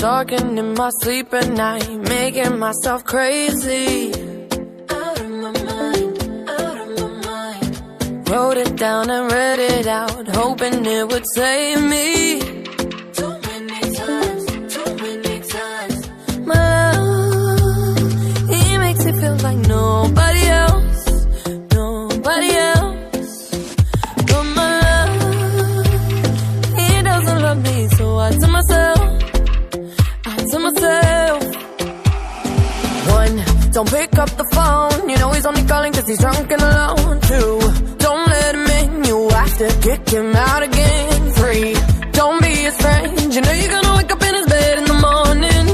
talking in my sleep at night, making myself crazy. Out of my mind, out of my mind. Wrote it down and read it out, hoping it would save me. Too many times. My love, he makes me feel like nobody else, nobody else. But my love, he doesn't love me, so I tell myself, one, don't pick up the phone, you know he's only calling cause he's drunk and alone. Two, don't let him in, you have to kick him out again. Three, don't be his friend, you know you're gonna wake up in his bed in the morning.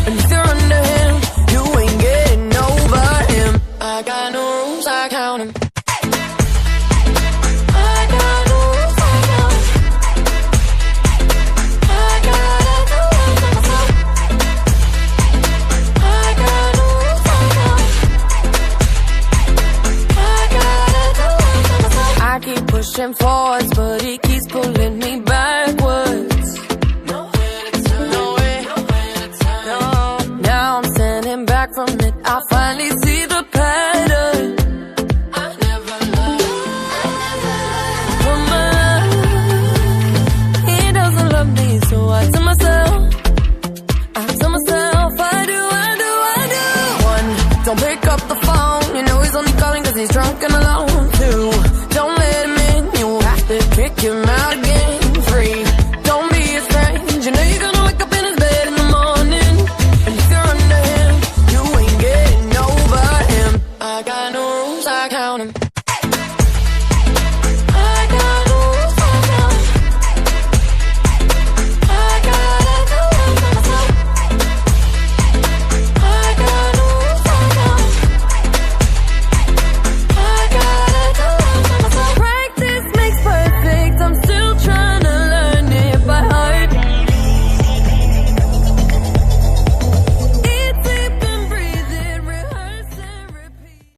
And if you're under him, you ain't getting over him. I got no rules, I count him. Pushing forwards, but he keeps pulling me backwards. Nowhere to turn, nowhere to turn. No. Now I'm standing back from it, I finally see the pattern. I never loved. But my love, he doesn't love me, so I tell myself, I do. One, don't pick up the phone, you know he's only calling cause he's drunk and alone. Two, don't let him in, you have to kick him out again. Three, don't be his friend, you know you're gonna wake up in his bed in the morning. And if you're under him, you ain't getting over him. I got no rules, I count him.